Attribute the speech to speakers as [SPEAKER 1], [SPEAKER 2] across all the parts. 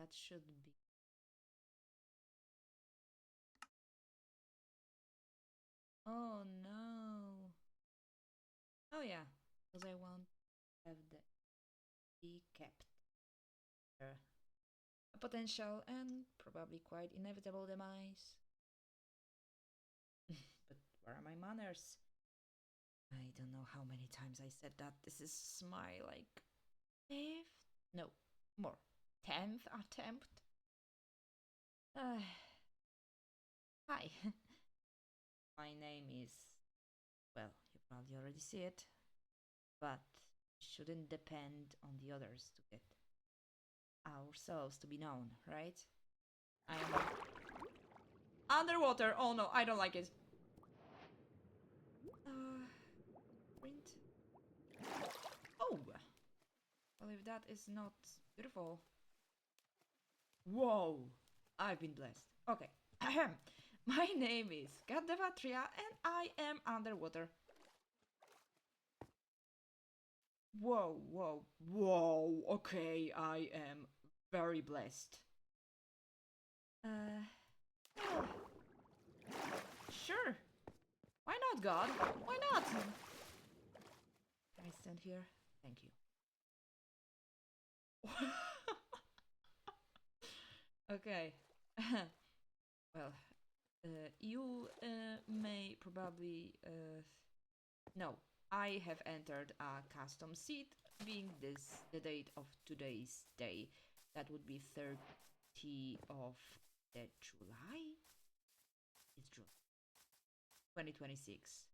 [SPEAKER 1] that should be. Oh no. Oh yeah, because I want to have the be kept. A potential and probably quite inevitable demise. But where are my manners? I don't know how many times I said that. This is my like fifth, no, more, 10th attempt. Uh, Hi, my name is, well, you probably already see it, but shouldn't depend on the others to get ourselves to be known, right? I'm underwater. Oh no, I don't like it. Print. Oh, well, if that is not beautiful. Whoa, I've been blessed. Okay, my name is Vatria and I am underwater. Whoa, whoa, whoa. Okay, I am very blessed. Well, sure. Why not, God? Why not? Can I stand here? Thank you. Okay. Well, you may probably. No, I have entered a custom seat, being this the date of today's day. That would be 30 of the July? It's July 2026.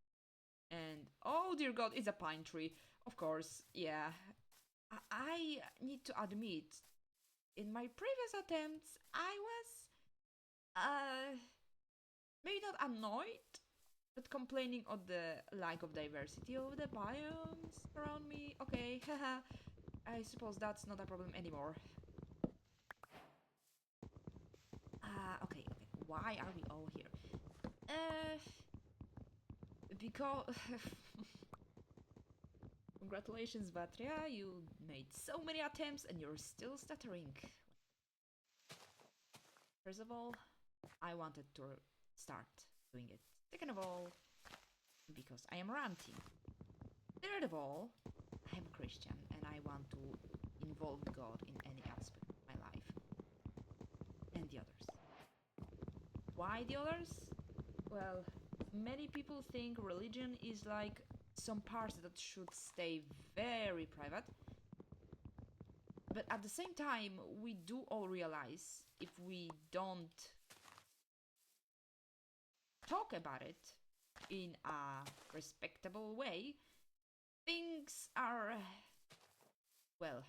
[SPEAKER 1] And oh dear God, it's a pine tree. Of course, yeah. I need to admit, in my previous attempts, I was maybe not annoyed, but complaining of the lack of diversity of the biomes around me. Okay, haha. I suppose that's not a problem anymore. Okay, okay. Why are we all here? Because congratulations, Vatria. You made so many attempts and you're still stuttering. First of all, I wanted to start doing it. Second of all, because I am ranting. Third of all, I am a Christian and I want to involve God in any aspect of my life. And the others. Why the others? Well, many people think religion is like some parts that should stay very private. But at the same time, we do all realize if we don't talk about it in a respectable way, things are, well,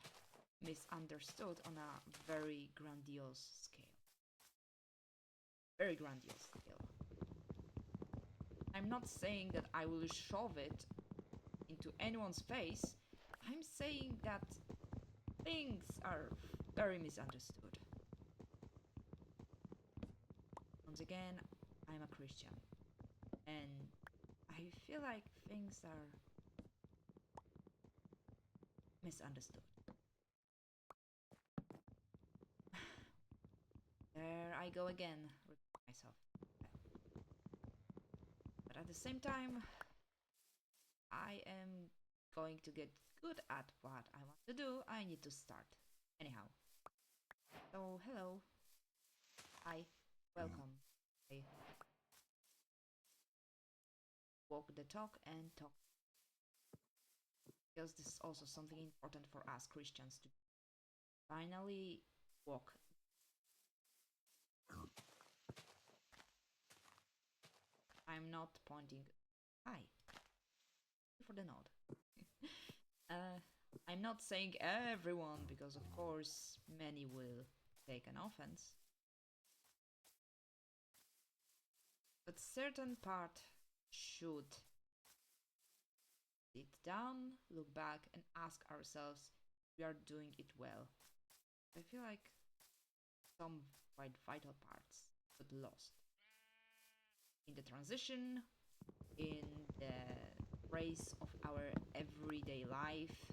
[SPEAKER 1] misunderstood on a very grandiose scale. Very grandiose scale. I'm not saying that I will shove it into anyone's face. I'm saying that things are very misunderstood. Once again, I'm a Christian. And I feel like things are misunderstood. There I go again, repeating myself. But at the same time, I am going to get good at what I want to do. I need to start. Anyhow. So, hello. Hi. Welcome. I walk the talk and talk. Because this is also something important for us Christians to finally walk. I'm not pointing. Hi. For the nod. I'm not saying everyone, because of course many will take an offense. But certain part should sit down, look back, and ask ourselves if we are doing it well. I feel like some quite vital parts got lost in the transition, in the race of our everyday life.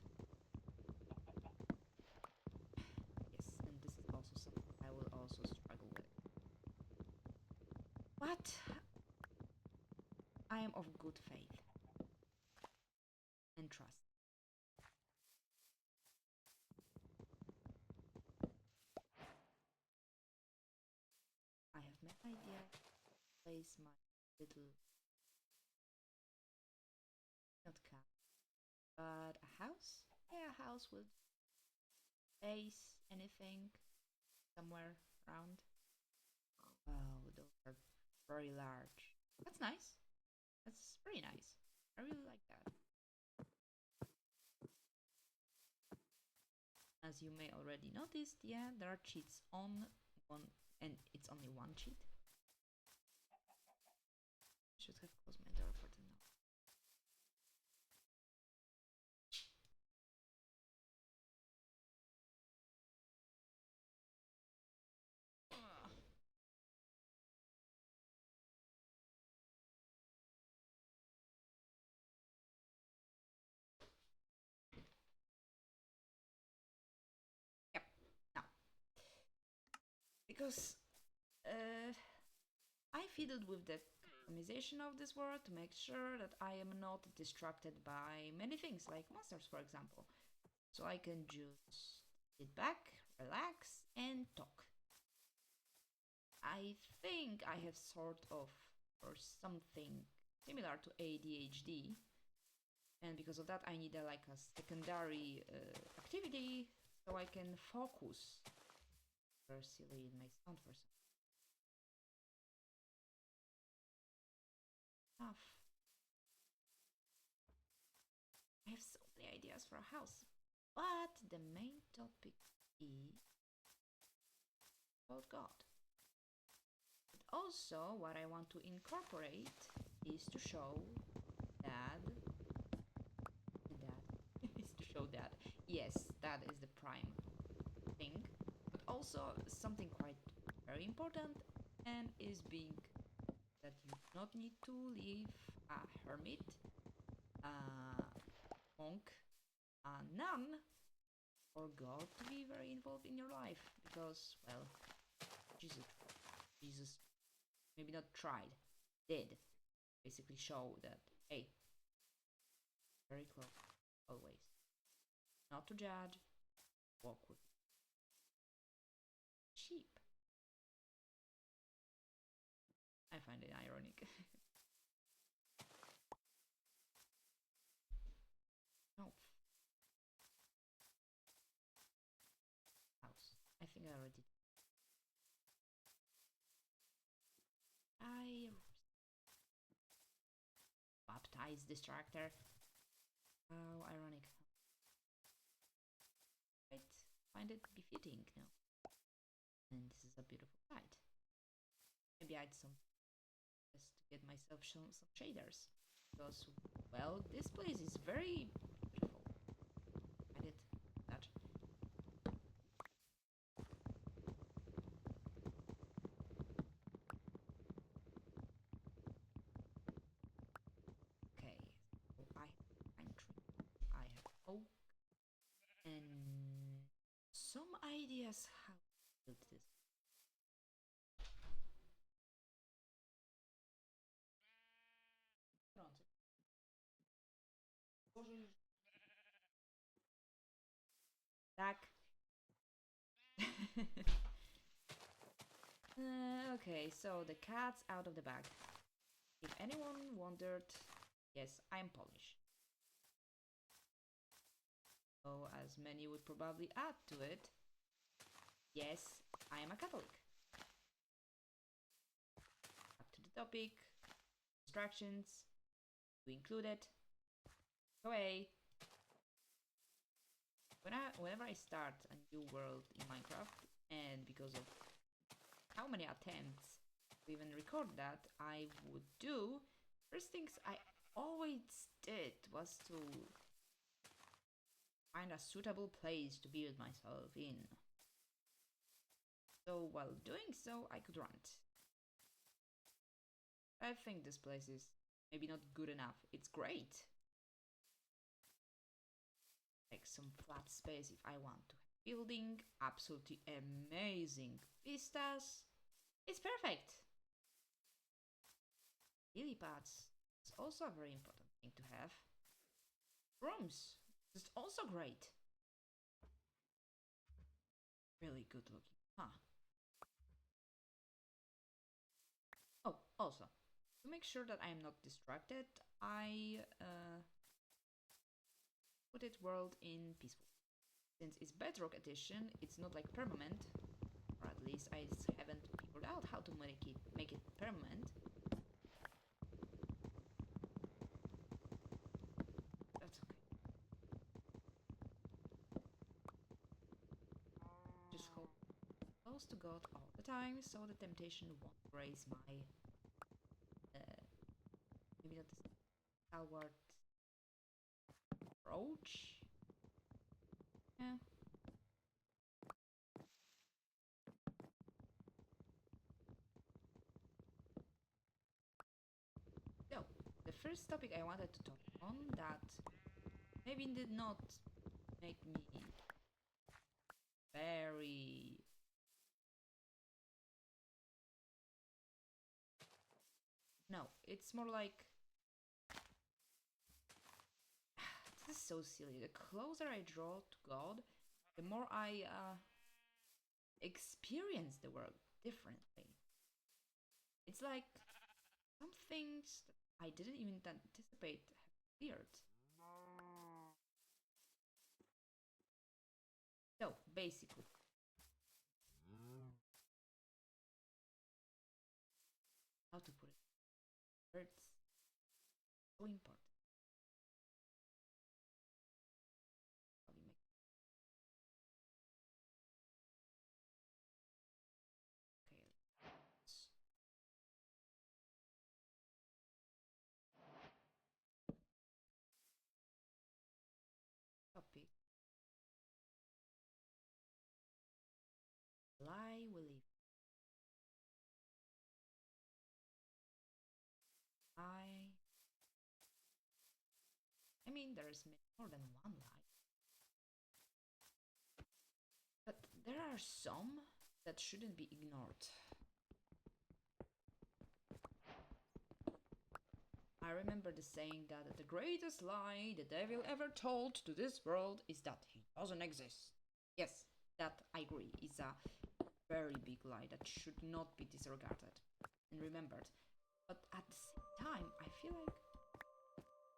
[SPEAKER 1] Yes, and this is also something But I am of good faith and trust. I have my idea. Place my little, not camp, but a house. Yeah, a house with base, anything, somewhere around. Wow, those are very large. That's nice. That's very nice. I really like that. As you may already noticed, yeah, there are cheats on one, and it's only one cheat. Should have closed my door for the now. Yep. Now, because I fiddled with the customization of this world to make sure that I am not distracted by many things, like monsters, for example. So I can just sit back, relax, and talk. I think I have sort of, or something similar to ADHD, and because of that, I need like a secondary activity so I can focus. Very silly in my sound for some stuff. I have so many ideas for a house, but the main topic is about God. But also, what I want to incorporate is to show that is to show that yes, that is the prime thing, but also something quite very important, and is being that you do not need to live a hermit, a monk, a nun, or God to be very involved in your life, because well, Jesus maybe not tried, did basically show that hey, very close always, not to judge, walk with sheep. I find it ironic. No, house. I think I already. I baptize distractor. How ironic. I find it befitting now. And this is a beautiful sight. Maybe I'd some just to get myself some shaders. Because well, this place is very beautiful. I did that. Okay, so I have pine tree, I have oak, and some ideas how to build this. Tak. Okay, so the cat's out of the bag. If anyone wondered, yes, I'm Polish. So, as many would probably add to it, yes, I am a Catholic. Back to the topic, distractions, we include it. Go away. Whenever I start a new world in Minecraft, and because of how many attempts to even record that I would do, first things I always did was to find a suitable place to build myself in. So while doing so, I could rant. I think this place is maybe not good enough. It's great. Like some flat space if I want to. Building absolutely amazing vistas. It's perfect. lily pads is also a very important thing to have. Rooms is also great. Really good looking. Huh. Oh, also, to make sure that I am not distracted, I put it world in peaceful. Since it's Bedrock edition, it's not like permanent, or at least I haven't figured out how to make it permanent. That's okay. Just hold close to God all the time, so the temptation won't graze my maybe not the stalwart approach. Yeah. So, the first topic I wanted to talk on that maybe did not make me very no, it's more like this is so silly. The closer I draw to God, the more I experience the world differently. It's like some things that I didn't even anticipate have appeared. So basically, how to put it? Words so important. Probably make okay. Topic. Lie will live. I. I mean, there's more than one lie, but there are some that shouldn't be ignored. I remember the saying that the greatest lie the devil ever told to this world is that he doesn't exist. Yes, that I agree is a very big lie that should not be disregarded and remembered. But at the same time, I feel like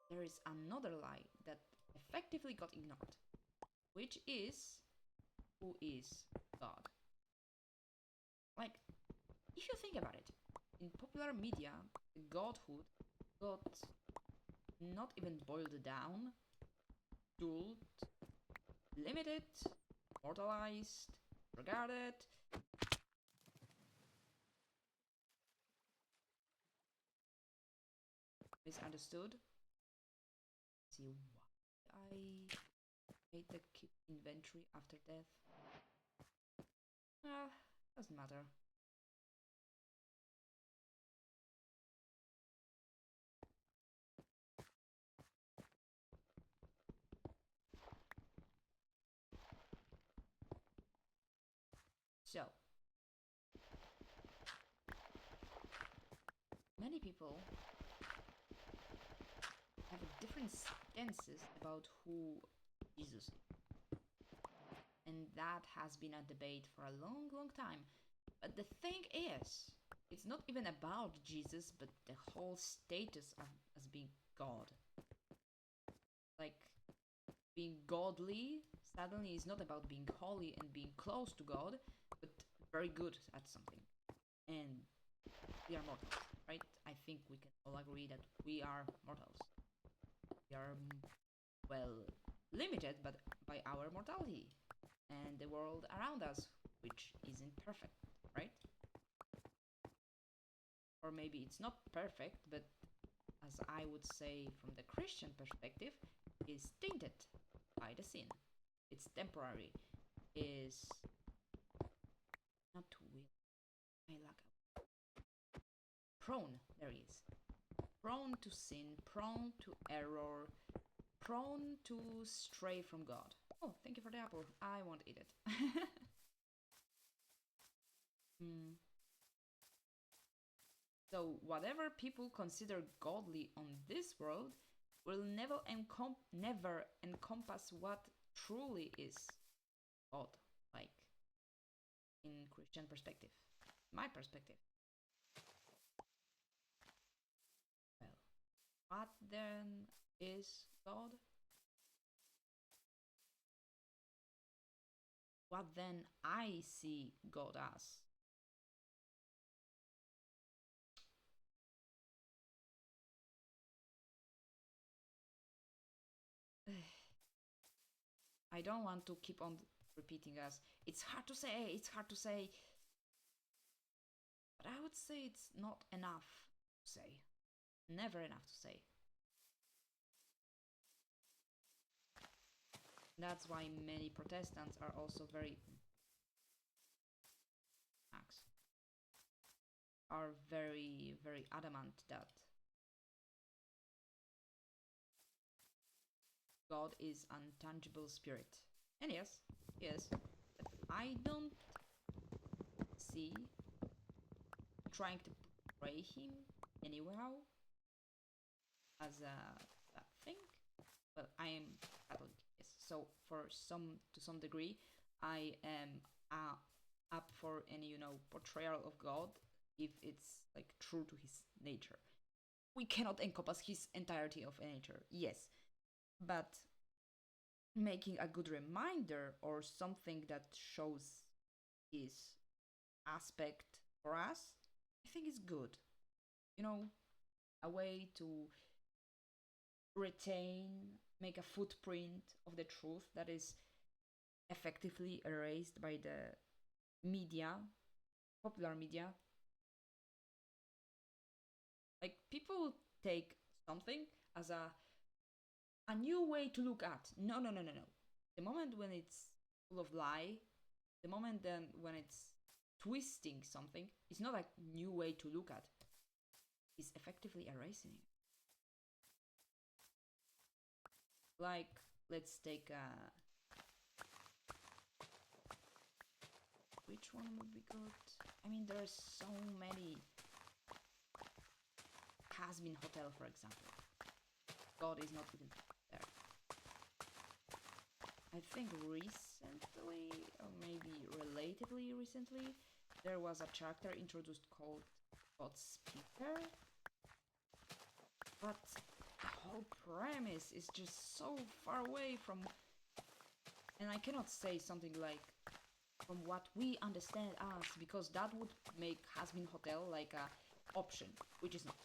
[SPEAKER 1] there is another lie that effectively got ignored, which is who is God. Like, if you think about it, in popular media, godhood got not even boiled down, dulled, limited, mortalized, regarded, misunderstood. See why I made the keep inventory after death. Doesn't matter. So, many people have different stances about who Jesus is. And that has been a debate for a long, long time. But the thing is, it's not even about Jesus, but the whole status of as being God. Like, being godly suddenly is not about being holy and being close to God, but very good at something. And we are mortals, right? I think we can all agree that we are mortals. We are, well, limited but by our mortality and the world around us, which isn't perfect, right? Or maybe it's not perfect, but as I would say from the Christian perspective, is tainted by the sin. It's temporary, is not will. I lack prone, there is. Prone to sin, prone to error, prone to stray from God. Oh, thank you for the apple. I won't eat it. mm. So whatever people consider godly on this world will never encompass what truly is God, like in Christian perspective, my perspective. Well, what then is God? What then I see God as? I don't want to keep on repeating as it's hard to say, it's hard to say, but I would say it's not enough to say. Never enough to say. That's why many Protestants are also very very adamant that God is untangible spirit. And yes, but I don't see trying to portray him anyhow as a thing. But I am Catholic, yes. So for some degree, I am up for any portrayal of God if it's like true to his nature. We cannot encompass his entirety of nature, yes, but making a good reminder or something that shows his aspect for us, I think is good. You know, a way to retain, make a footprint of the truth that is effectively erased by the media, popular media. Like people take something as a new way to look at. No. The moment when it's full of lie, the moment then when it's twisting something, it's not a new way to look at. It's effectively erasing it. Like, let's take which one would be good? I mean, there's so many. Has been hotel, for example. God is not even there. I think recently, or maybe relatively recently, there was a character introduced called God's Speaker. But the whole premise is just so far away from. And I cannot say something like from what we understand as, because that would make Has Been Hotel like a option, which is not.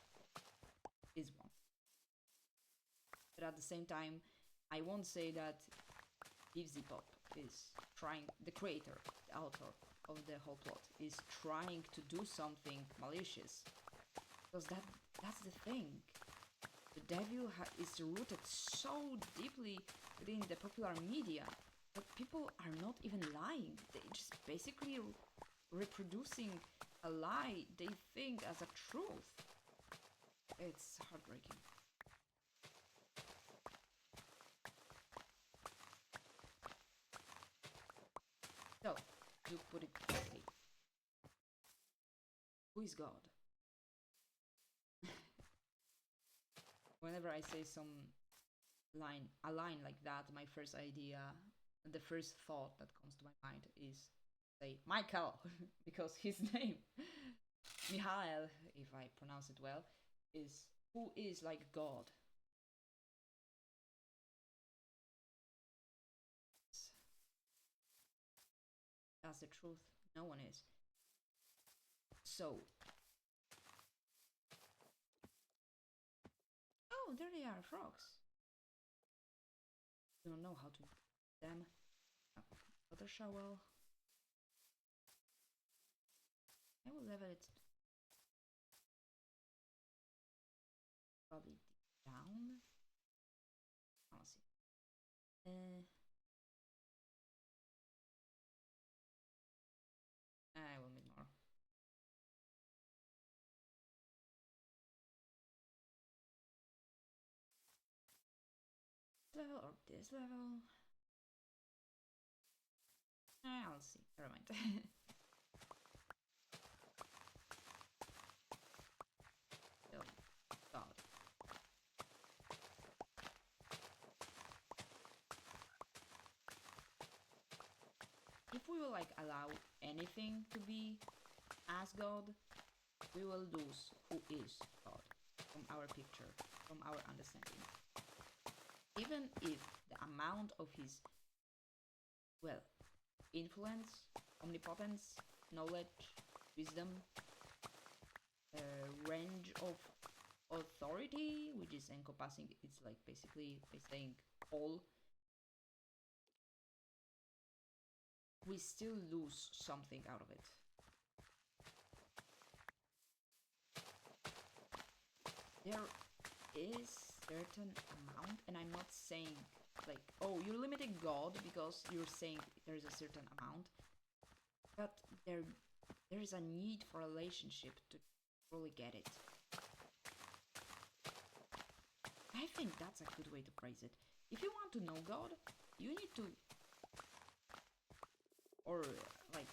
[SPEAKER 1] Is one. But at the same time, I won't say that Divsy Pop is trying, the creator, the author of the whole plot, is trying to do something malicious. Because that's the thing. The devil is rooted so deeply within the popular media that people are not even lying. They just basically reproducing a lie they think as a truth. It's heartbreaking. So, to put it quickly, who is God? Whenever I say a line like that, my first idea, the first thought that comes to my mind is say Michael, because his name, Michael, if I pronounce it well, is who is like God. That's the truth. No one is. So, oh, there they are, frogs. I don't know how to them. Other shovel. I will level it probably down. I'll see. I will need more. Level or this level? I'll see. Never mind. if we will like allow anything to be as God, we will lose who is God from our picture, from our understanding. Even if the amount of his, well, influence, omnipotence, knowledge, wisdom, range of authority, which is encompassing, it's like basically by saying all, we still lose something out of it. There is certain amount, and I'm not saying like, oh, you're limiting God because you're saying there's a certain amount, but there is a need for a relationship to really get it. I think that's a good way to phrase it. If you want to know God, you need to, or like,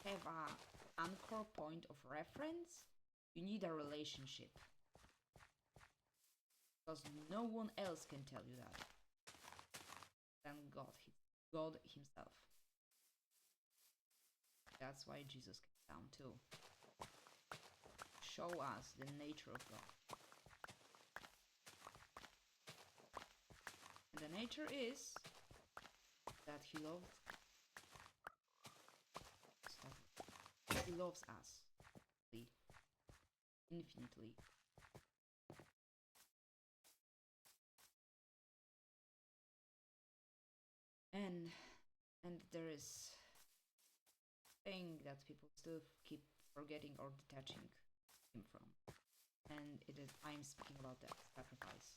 [SPEAKER 1] have a anchor point of reference. You need a relationship. Because no one else can tell you that than God himself. That's why Jesus came down too. Show us the nature of God. And the nature is that he loves us infinitely. And there is thing that people still keep forgetting or detaching him from. And it is, I'm speaking about that sacrifice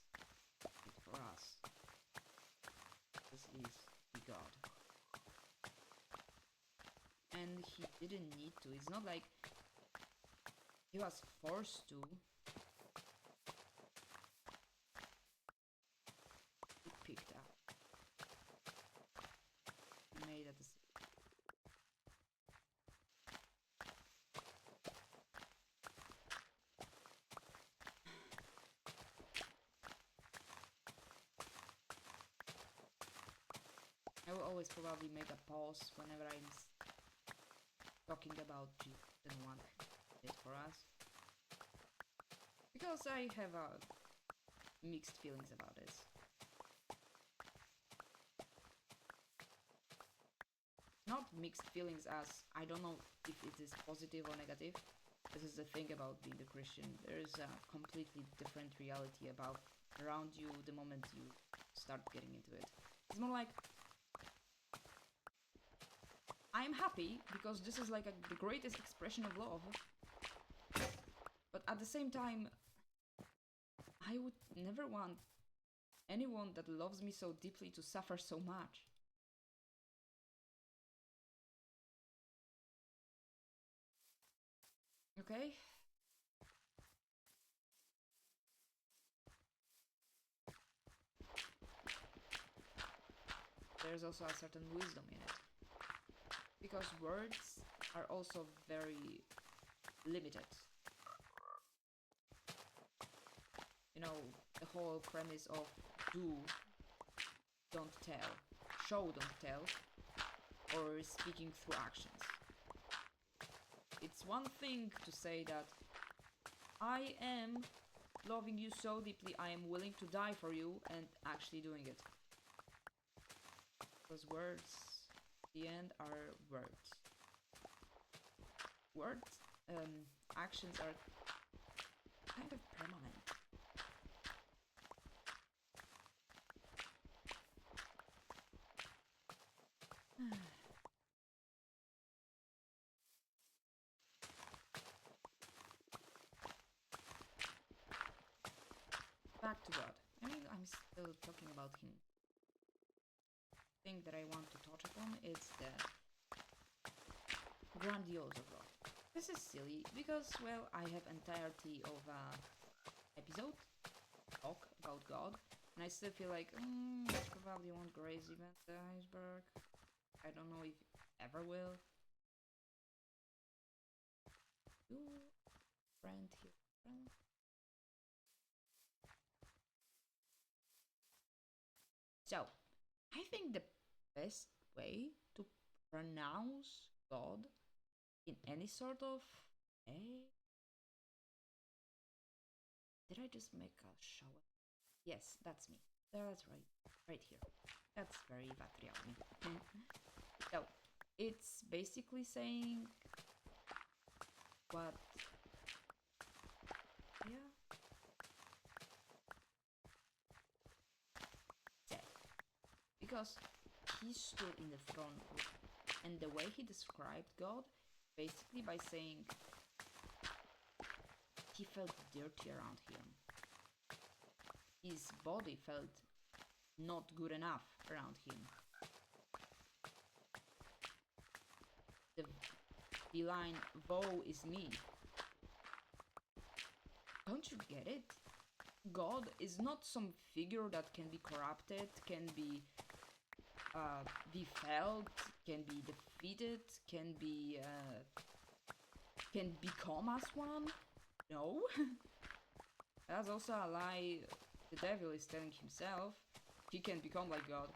[SPEAKER 1] for us. This is the God. And he didn't need to. It's not like he was forced to. He picked up. He made a decision. I will always probably make a pause whenever I'm talking about Jesus and what it did for us, because I have mixed feelings about this. Not mixed feelings as I don't know if it is positive or negative. This is the thing about being a Christian. There is a completely different reality about around you the moment you start getting into it. It's more like, I'm happy because this is like the greatest expression of love. But at the same time, I would never want anyone that loves me so deeply to suffer so much. Okay? There's also a certain wisdom in it. Because words are also very limited. You know, the whole premise of do, don't tell, show, don't tell, or speaking through actions. It's one thing to say that I am loving you so deeply, I am willing to die for you, and actually doing it. Because words, at the end, are words. Words, actions are kind of permanent. Back to God. I mean, I'm still talking about him. The thing that I want to touch upon is the grandiose of God. This is silly because, well, I have entirety of episode talk about God, and I still feel like probably won't graze even the iceberg. I don't know if ever will. Friend here, friend. So, I think the best way to pronounce God in any sort of way. Did I just make a show? Yes, that's me. That's right. Right here. That's very Vatria of me. So, it's basically saying what... Yeah. Said. Because he stood in the throne room, and the way he described God, basically by saying he felt dirty around him. His body felt not good enough around him. The line, woe is me. Don't you get it? God is not some figure that can be corrupted, can be felt, can be defeated, can become as one. No. That's also a lie the devil is telling himself. He can become like God.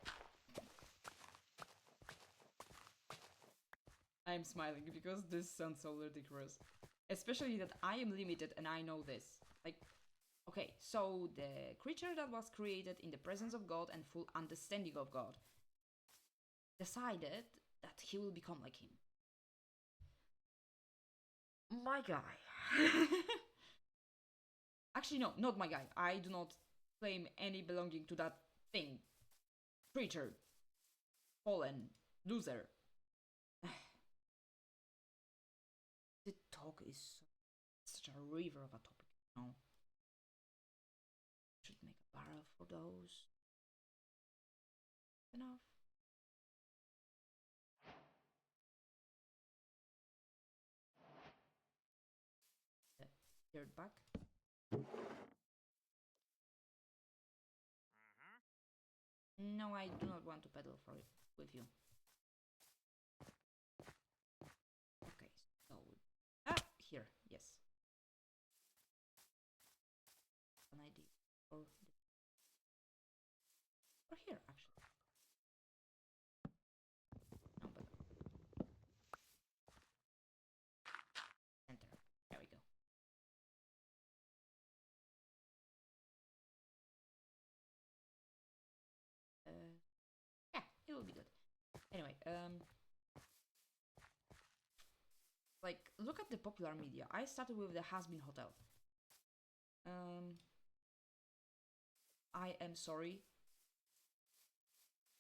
[SPEAKER 1] I'm smiling because this sounds so ridiculous. Especially that I am limited and I know this. Like, okay, so the creature that was created in the presence of God and full understanding of God decided that he will become like him. My guy. Actually, no, not my guy. I do not claim any belonging to that thing. Creature. Fallen. Loser. The talk is such a river of a topic, you know. Should make a barrel for those. Enough. Dirt back. No, I do not want to pedal for it with you. Okay, so here, yes. An idea, or here actually. No, but enter. There we go. Yeah, it will be good. Anyway, like, look at the popular media. I started with the Has Been Hotel. I am sorry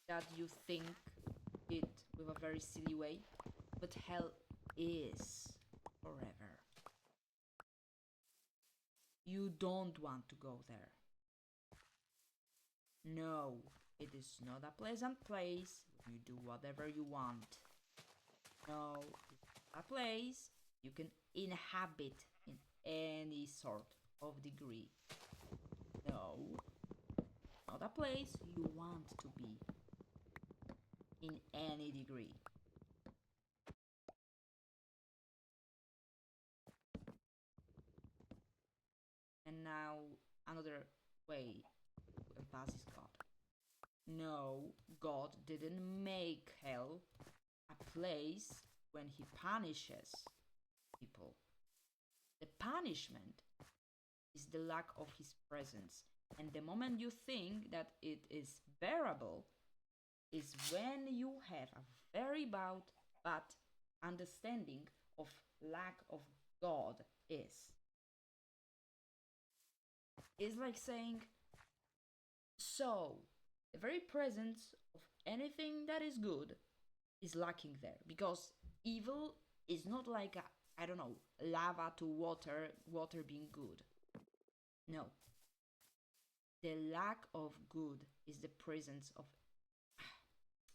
[SPEAKER 1] that you think it with a very silly way, but hell is forever. You don't want to go there. No, it is not a pleasant place. You do whatever you want. No, it's a place you can inhabit in any sort of degree. No, not a place you want to be in any degree. And now another way to emphasize God. No, God didn't make hell a place when he punishes people. The punishment is the lack of his presence. And the moment you think that it is bearable is when you have a very bad understanding of lack of God is. It's like saying, so the very presence of anything that is good is lacking there, because evil is not like a, I don't know, lava to water being good. No. The lack of good is the presence of...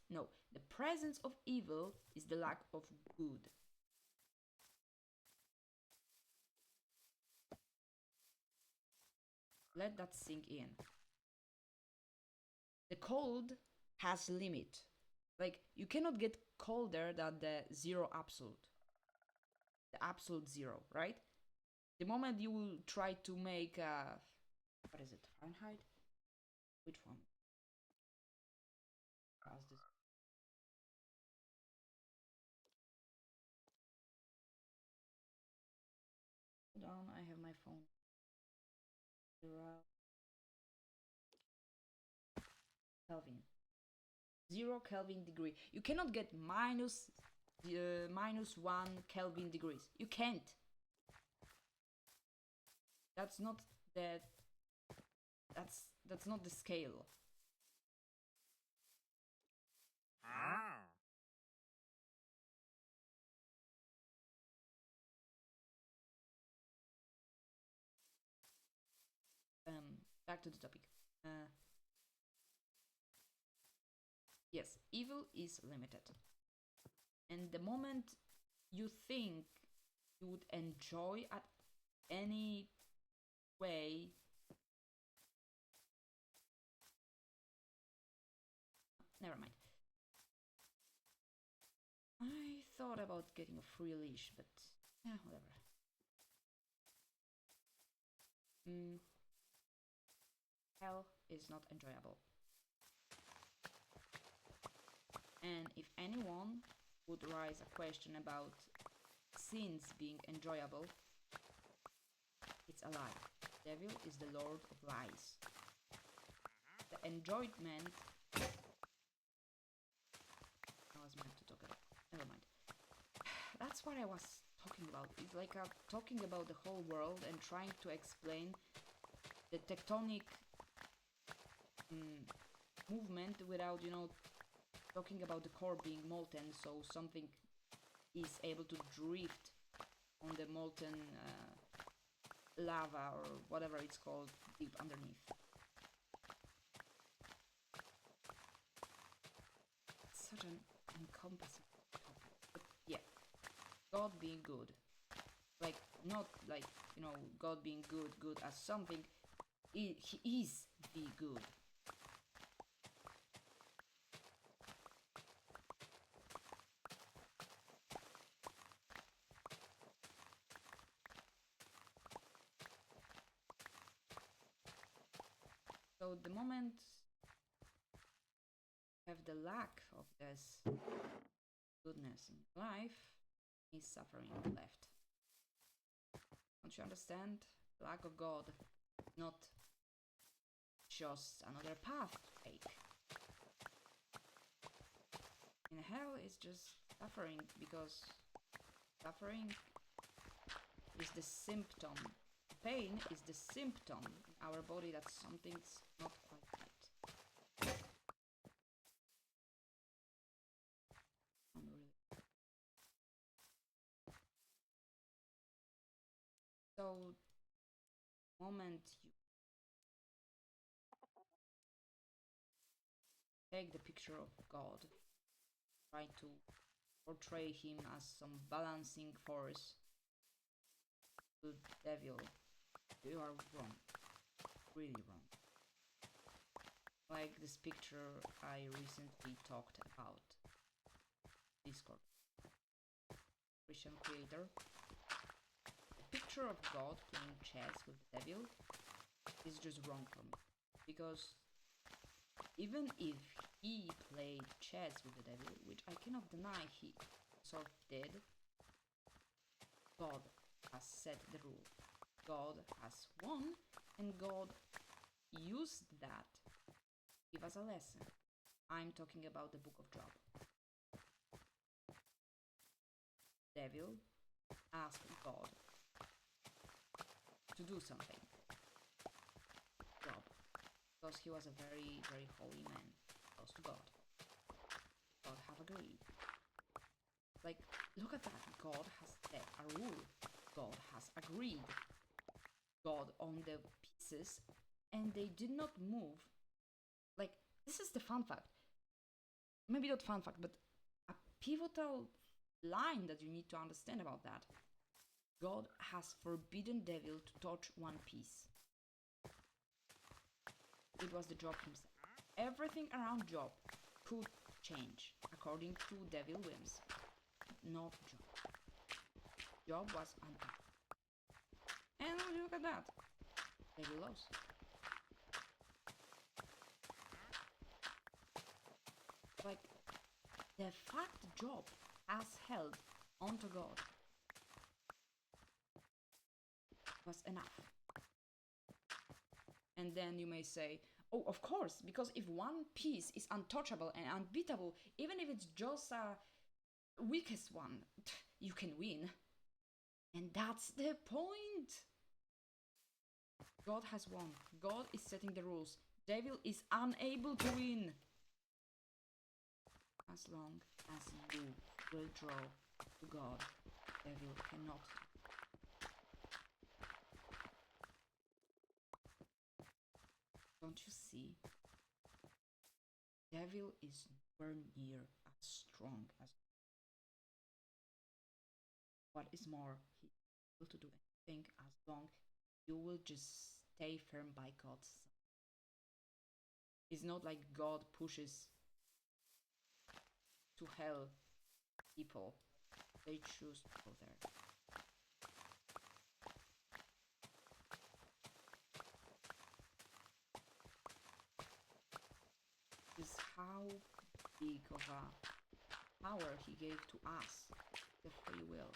[SPEAKER 1] No, the presence of evil is the lack of good. Let that sink in. The cold has limit. Like, you cannot get colder than the zero absolute. The absolute zero, right? The moment you will try to make a... What is it? Fahrenheit? Which one? down. I have my phone. Kelvin. 0 Kelvin degree. You cannot get minus 1 Kelvin degrees. You can't. That's not the. That's not the scale. Back to the topic. Yes, evil is limited. And the moment you think you would enjoy at any way, never mind. I thought about getting a free leash, but yeah, whatever. Hell is not enjoyable. And if anyone would raise a question about sins being enjoyable, it's a lie. The devil is the lord of lies. The enjoyment I was meant to talk about. Never mind. That's what I was talking about. It's like talking about the whole world and trying to explain the tectonic movement without, talking about the core being molten, so something is able to drift on the molten lava or whatever it's called deep underneath. It's such an encompassing topic. But yeah, God being good. Like, not like, God being good as something. He is the good. So the moment you have the lack of this goodness in life, is suffering left. Don't you understand? Lack of God, not just another path to take. In hell, it's just suffering, because suffering is the symptom. Pain is the symptom in our body that something's not quite right. So, moment you take the picture of God, try to portray him as some balancing force, the devil, you are wrong. Really wrong. Like this picture I recently talked about. Discord. Christian creator. The picture of God playing chess with the devil is just wrong for me. Because even if he played chess with the devil, which I cannot deny he sort of did, God has set the rule. God has won, and God used that to give us a lesson. I'm talking about the book of Job. Devil asked God to do something. Job, because he was a very, very holy man, close to God. God have agreed. Like, look at that. God has set a rule. God has agreed. God on the pieces, and they did not move. Like, this is the fun fact. Maybe not fun fact, but a pivotal line that you need to understand about that. God has forbidden devil to touch one piece. It was the Job himself. Everything around Job could change according to devil whims. Not Job. Job was untouched. And look at that. Devil lost. Like, the fact Job has held onto God was enough. And then you may say, oh, of course, because if one piece is untouchable and unbeatable, even if it's just a weakest one, you can win. And that's the point. God has won. God is setting the rules. Devil is unable to win. As long as you will draw to God, devil cannot. Don't you see? Devil is nowhere near as strong as. What is more, he is able to do anything as long you will just stay firm by God's side. It's not like God pushes to hell people. They choose to go there. This is how big of a power he gave to us, the free will.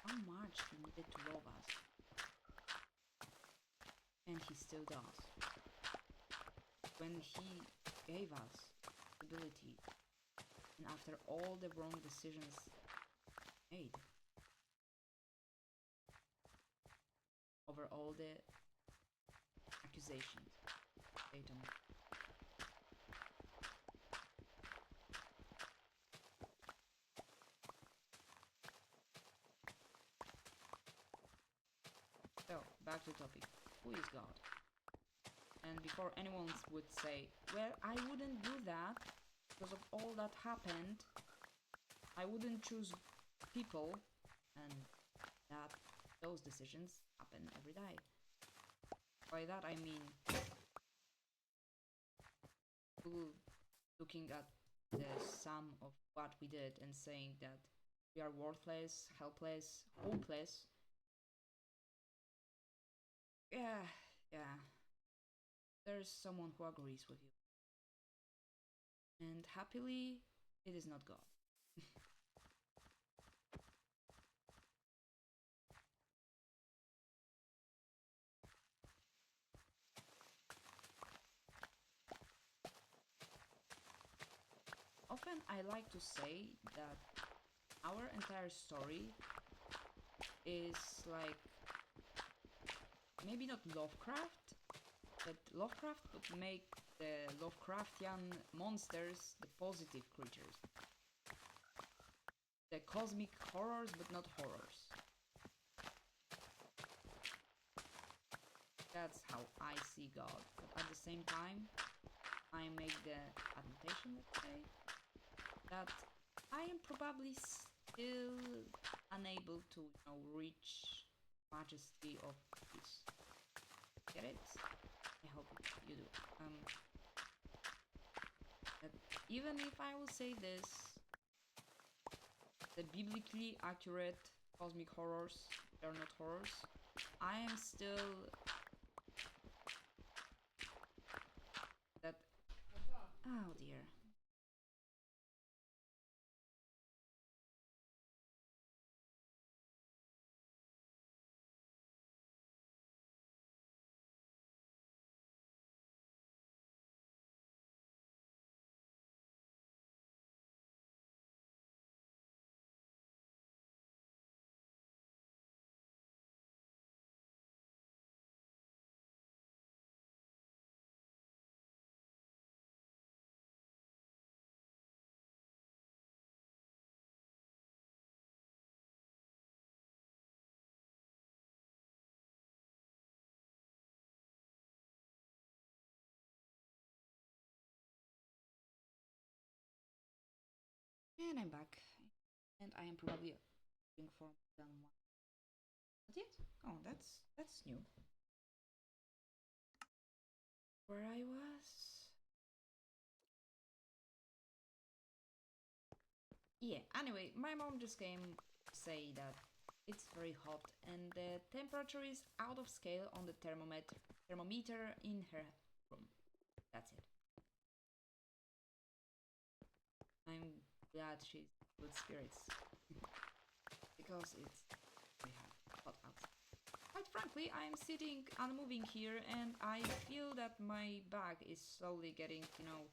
[SPEAKER 1] How much he needed to love us. And he still does. When he gave us ability, and after all the wrong decisions made, over all the accusations made on it. So, back to the topic. Who is God? And before anyone would say, well, I wouldn't do that because of all that happened, I wouldn't choose people, and that those decisions happen every day. By that I mean looking at the sum of what we did and saying that we are worthless, helpless, hopeless. Yeah. There's someone who agrees with you. And happily, it is not God. Often I like to say that our entire story is like, maybe not Lovecraft, but Lovecraft would make the Lovecraftian monsters the positive creatures. The cosmic horrors, but not horrors. That's how I see God. But at the same time, I make the adaptation, let's say, that I am probably still unable to, reach majesty of peace. Get it? I hope you do. That even if I will say this, the biblically accurate cosmic horrors, they're not horrors, I am still that. Oh dear. And I'm back. And I am probably doing for more than one. Not yet? Oh, that's new. Where I was. Yeah, anyway, my mom just came to say that it's very hot and the temperature is out of scale on the thermometer in her room. That's it. I'm glad she's good spirits because it's hot outside. Quite frankly, I'm sitting unmoving here and I feel that my back is slowly getting, you know,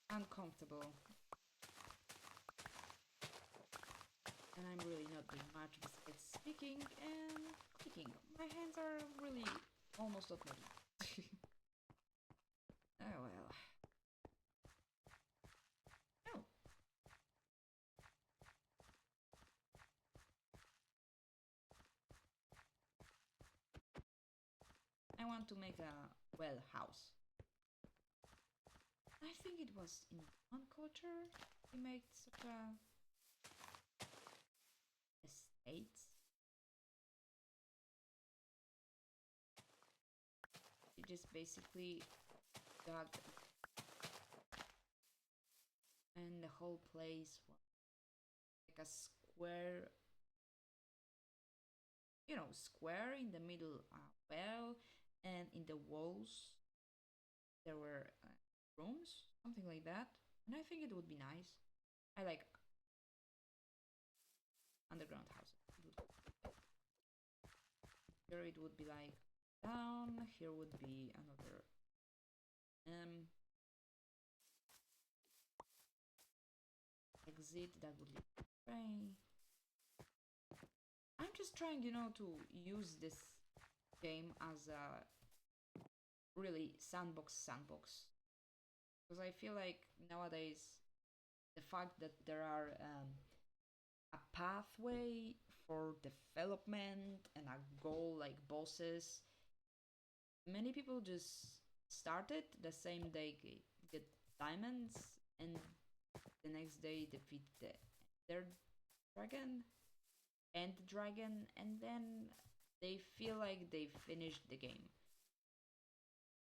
[SPEAKER 1] uncomfortable. And I'm really not doing much besides speaking and clicking. My hands are really almost not moving. Oh well. Oh. I want to make a well house. I think it was in one culture we made such a estates. You just basically dug and the whole place was like a square, you know, square in the middle, well, and in the walls there were rooms, something like that. And I think it would be nice. I like underground houses. Here it would be like down. Here would be another exit that would lead to the train. I'm just trying, you know, to use this game as a really sandbox because I feel like nowadays the fact that there are a pathway for development and a goal like bosses, many people just started the same day get diamonds and the next day defeat their dragon and the dragon, and then they feel like they finished the game,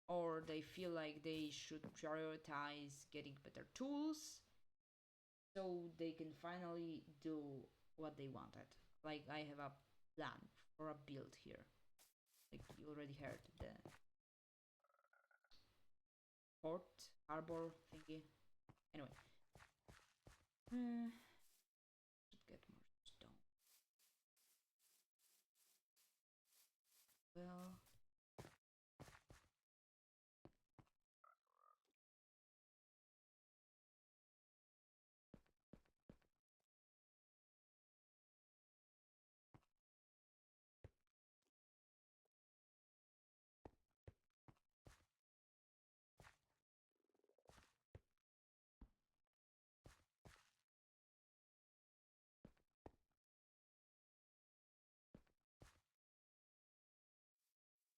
[SPEAKER 1] or they feel like they should prioritize getting better tools so they can finally do what they wanted. Like I have a plan for a build here. Like you already heard the port harbor thingy. Anyway, should get more stone. Well,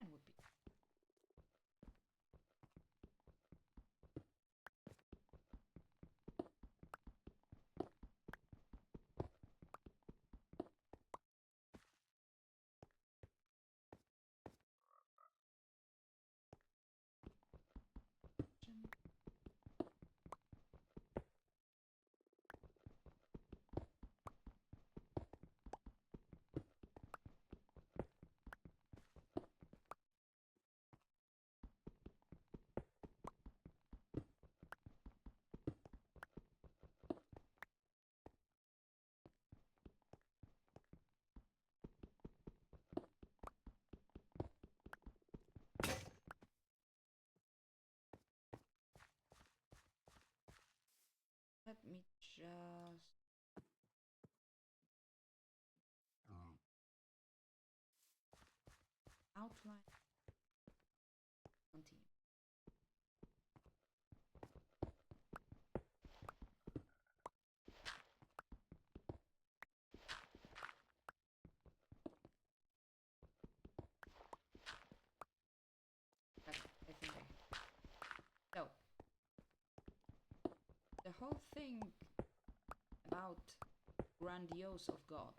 [SPEAKER 1] and would be let me just outline continue. I think so. The whole thing about grandiose of God.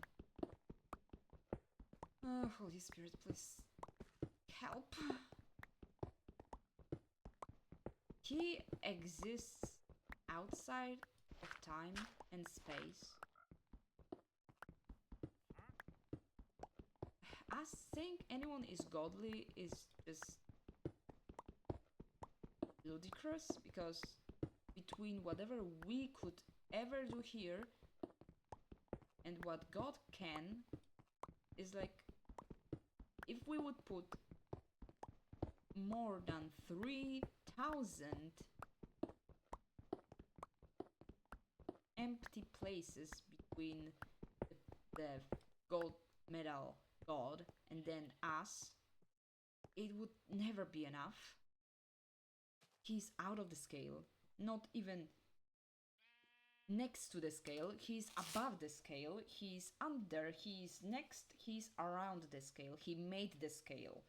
[SPEAKER 1] Holy Spirit, please help. He exists outside of time and space. Us saying anyone is godly is just ludicrous because between whatever we could ever do here And what God can is like, if we would put more than 3,000 empty places between the gold medal god and then us, it would never be enough. He's out of the scale, not even next to the scale, he's above the scale, he's under, he's next, he's around the scale, he made the scale.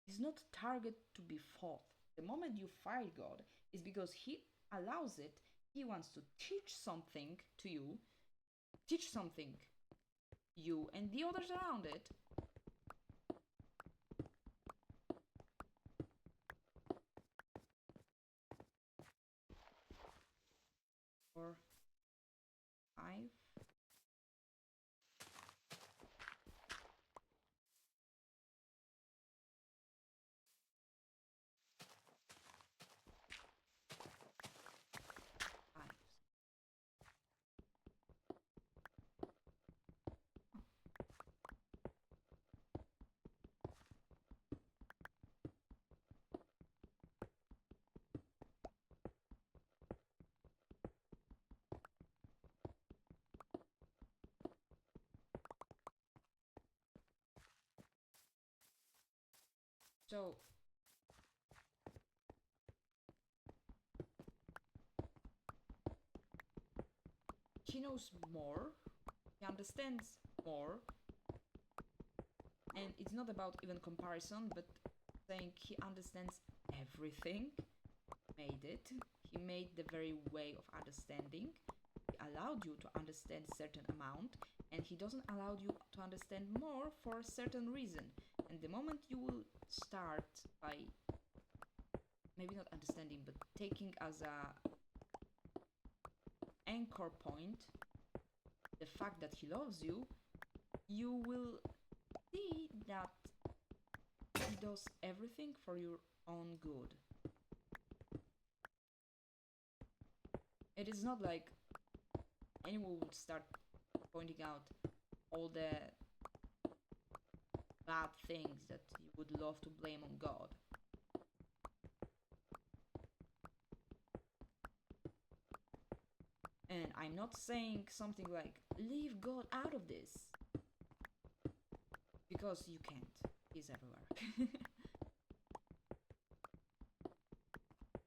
[SPEAKER 1] He's not target to be fought. The moment you fight God is because he allows it, he wants to teach something to you, teach something you and the others around it. Or 5. So he knows more, he understands more, and it's not about even comparison, but saying he understands everything, made it, he made the very way of understanding, he allowed you to understand certain amount, and he doesn't allow you to understand more for a certain reason. And the moment you will start by maybe not understanding, but taking as a anchor point the fact that he loves you, you will see that he does everything for your own good. It is not like anyone would start pointing out all the bad things that you would love to blame on God. And I'm not saying something like, leave God out of this. Because you can't. He's everywhere.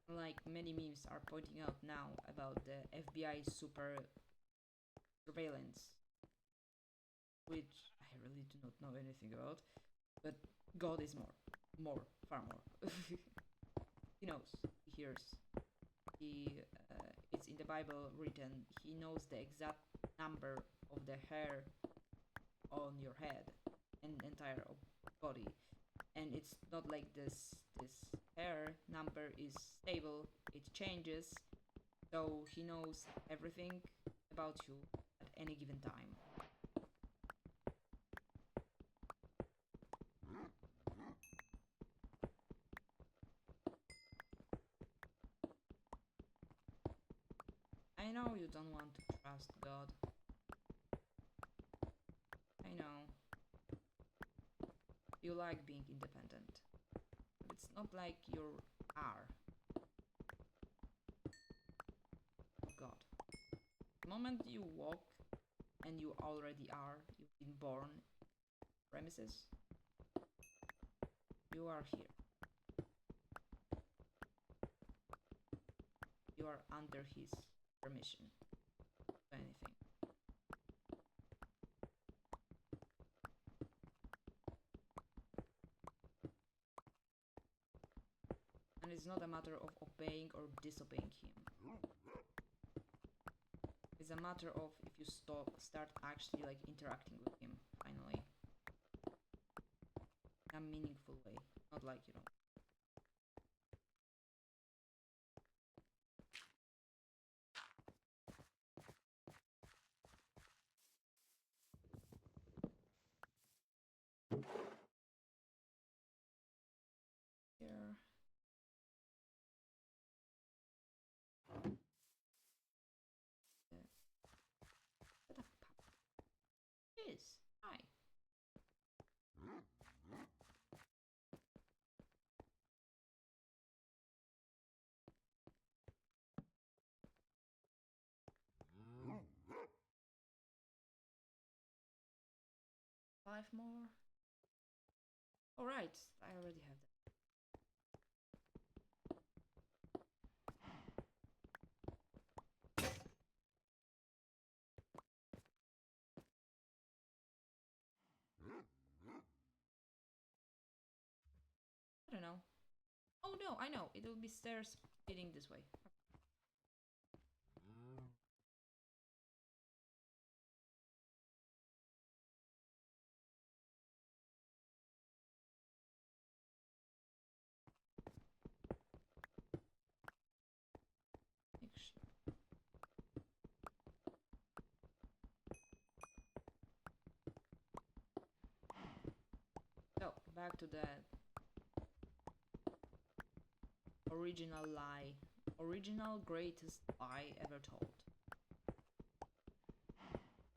[SPEAKER 1] Like many memes are pointing out now about the FBI super surveillance, which I really do not know anything about, but God is more, far more. He knows, he hears, it's in the Bible written, he knows the exact number of the hair on your head and entire body, and it's not like this hair number is stable, it changes, so he knows everything about you at any given time. I know you don't want to trust God. I know. You like being independent. But it's not like you are God. The moment you walk, and you already are, you've been born premises, you are here. You are under his permission to anything. And it's not a matter of obeying or disobeying him. It's a matter of if you start actually like interacting with him finally. In a meaningful way. Not like, you know. Here. 5 more. Alright, I already have that. I don't know. Oh no, I know. It will be stairs leading this way. So, back to the original lie. Original greatest lie ever told.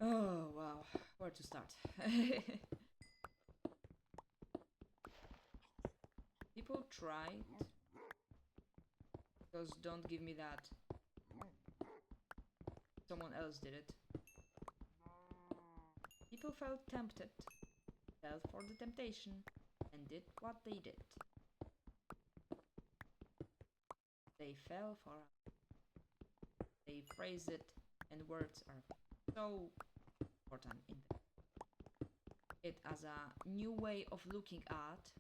[SPEAKER 1] Oh, wow. Where to start? People tried. Because don't give me that. Someone else did it. People felt tempted, fell for the temptation, and did what they did. They fell for it. They phrase it, and words are so important in it as a new way of looking at,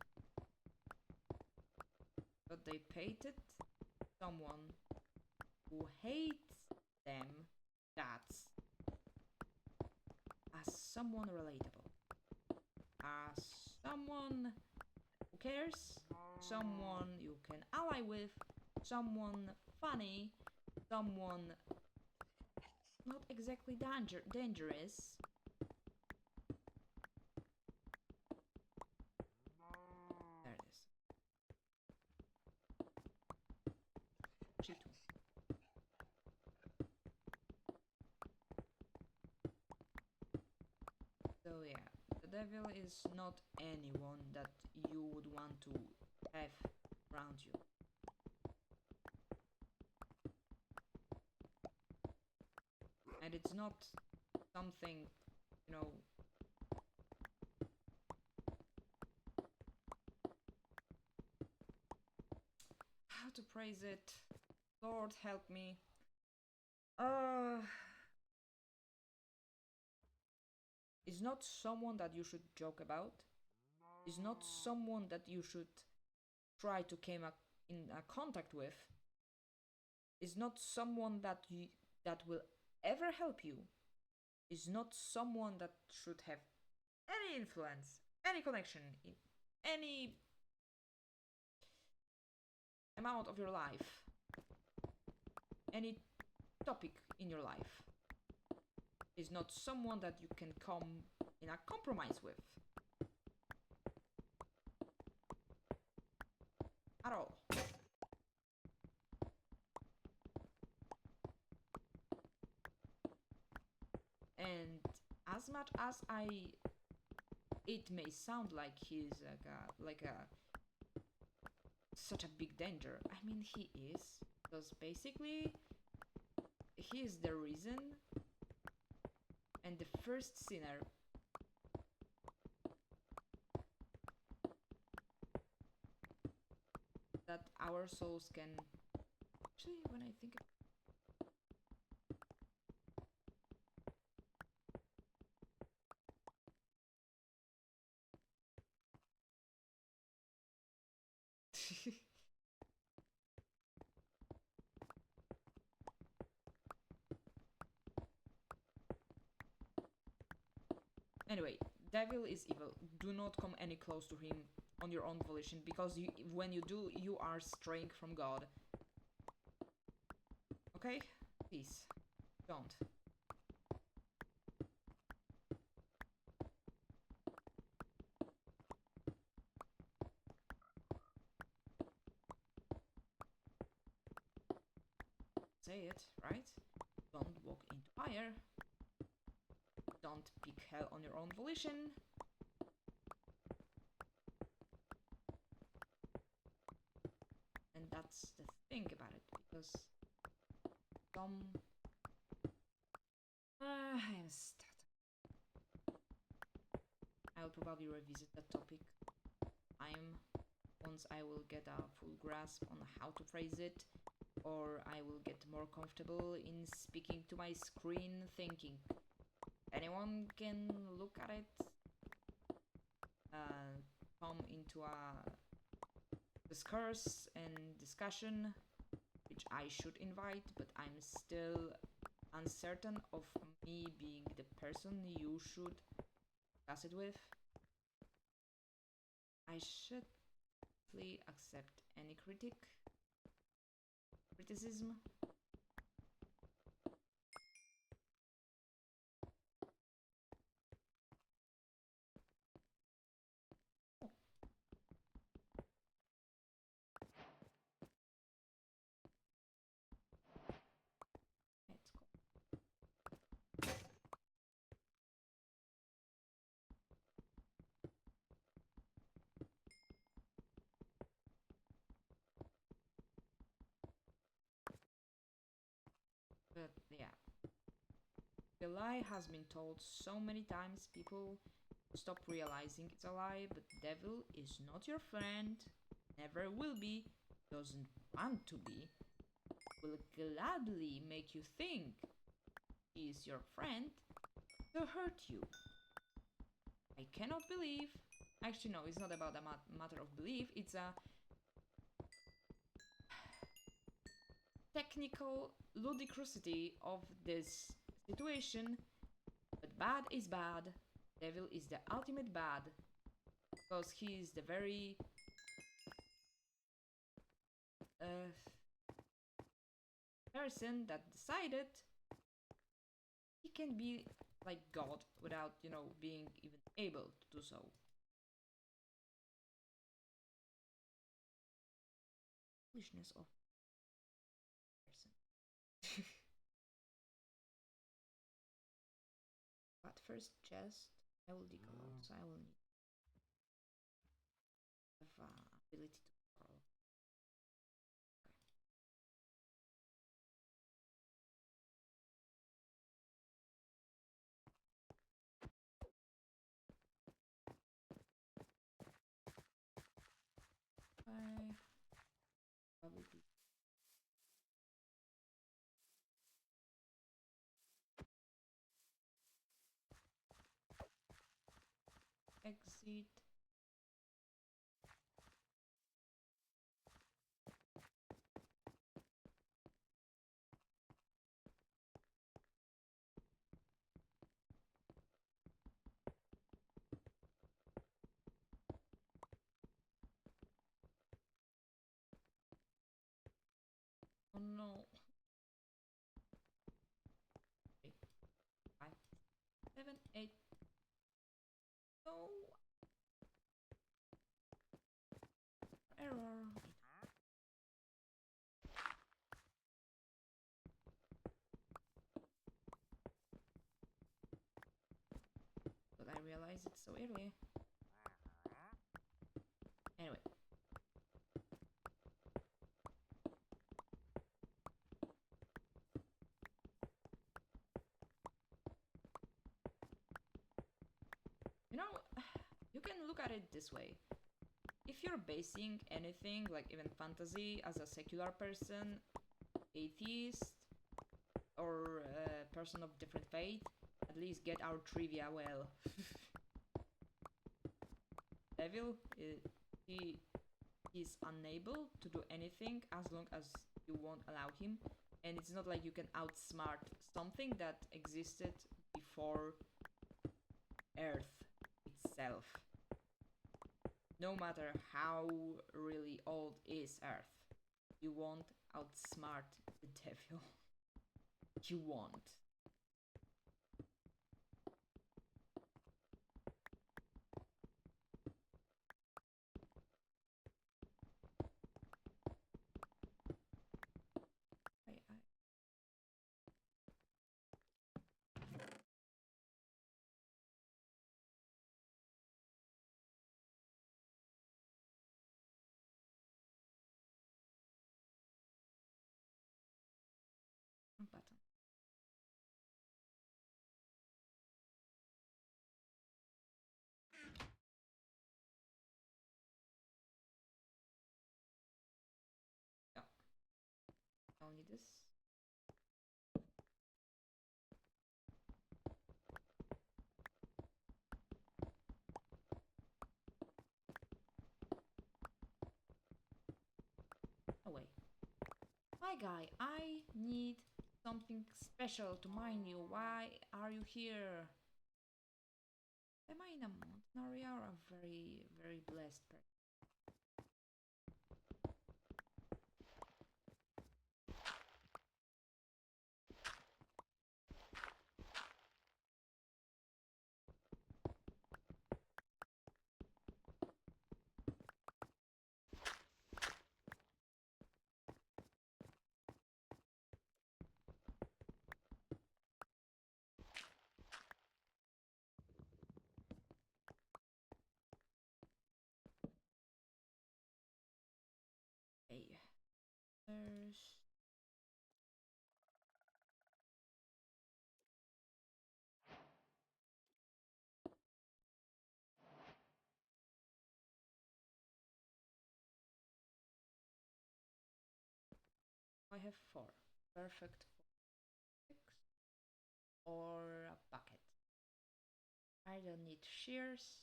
[SPEAKER 1] but they painted someone who hates them that's as someone relatable, as someone who cares, someone you can ally with, someone funny, someone not exactly dangerous. There it is. G2. So yeah, the devil is not anyone that you would want to have around you. And it's not something, you know, how to praise it. Lord help me. Is not someone that you should joke about. Is not someone that you should try to come in contact with. Is not someone that will ever help you. Is not someone that should have any influence, any connection in any amount of your life, any topic in your life. Is not someone that you can come in a compromise with. At all. And as much as it may sound like he's like a such a big danger. I mean, he is, because basically he is the reason and the first sinner that our souls can. Actually, when I think. Anyway, devil is evil. Do not come any close to him on your own volition, because when you do, you are straying from God. Okay? Please, don't. Say it, right? Don't walk into fire. Don't pick hell on your own volition. And that's the thing about it, because I'm I'll probably revisit that topic. Once I will get a full grasp on how to phrase it, or I will get more comfortable in speaking to my screen, thinking anyone can look at it, come into a discourse and discussion, which I should invite, but I'm still uncertain of me being the person you should discuss it with. I should accept any criticism. But yeah, the lie has been told so many times, people stop realizing it's a lie, but the devil is not your friend, never will be, doesn't want to be, will gladly make you think he is your friend to hurt you. I cannot believe. Actually, no, it's not about a matter of belief, it's a technical ludicrousity of this situation. But bad is bad. Devil is the ultimate bad. Because he is the very person that decided he can be like God without, being even able to do so. Foolishness of person. But first chest, I will dig a lot, so I will need have ability to control. I probably be exit. Oh no. 5, 7, 8. No. Error. But I realized it so early. Anyway. You can look at it this way. If you're basing anything, like even fantasy, as a secular person, atheist, or a person of different faith, at least get our trivia well. Devil, he is unable to do anything as long as you won't allow him, and it's not like you can outsmart something that existed before Earth itself. No matter how really old is Earth, you won't outsmart the devil. You won't. Button. I'll need this. Oh wait. Hi guy, I need something special to mine you. Why are you here? Am I in a mountain area or a very, very blessed person? Hey, there's... I have 4. Perfect for 6. Or a bucket. I don't need shears.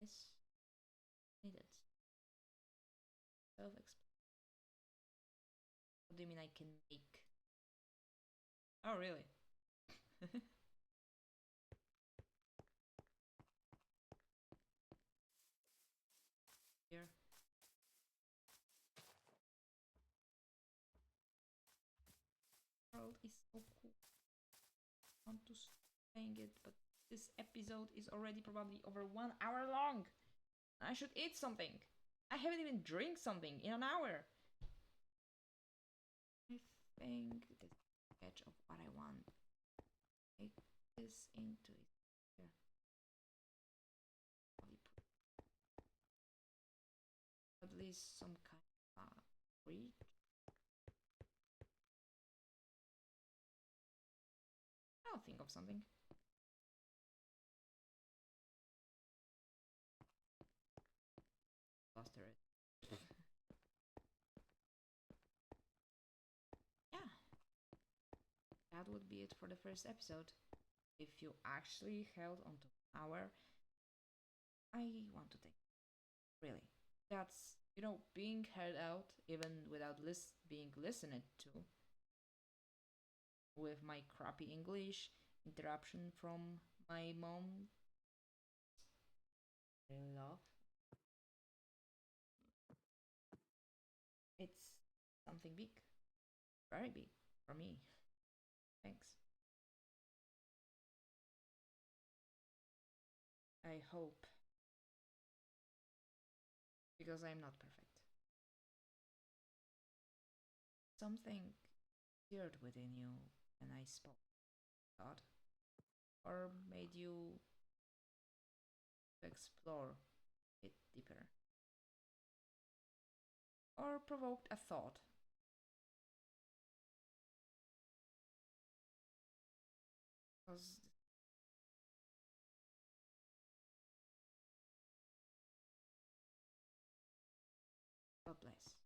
[SPEAKER 1] This needed. Self-explanatory. What do you mean I can make? Oh, really? Here. World is so cool. I want to stop playing it, but this episode is already probably over 1 hour long. I should eat something. I haven't even drank something in an hour. I think this is a sketch of what I want. Make this into it. Here. At least some kind of bridge. I'll think of something. Cluster it. Yeah. That would be it for the first episode. If you actually held on to an hour, I want to thank you. Really. That's, being heard out even without being listened to. With my crappy English, interruption from my mom. Love. It's something big. Very big for me. Thanks. I hope. Because I'm not perfect. Something stirred within you when I spoke, thought, or made you explore it deeper, or provoked a thought. Because God bless.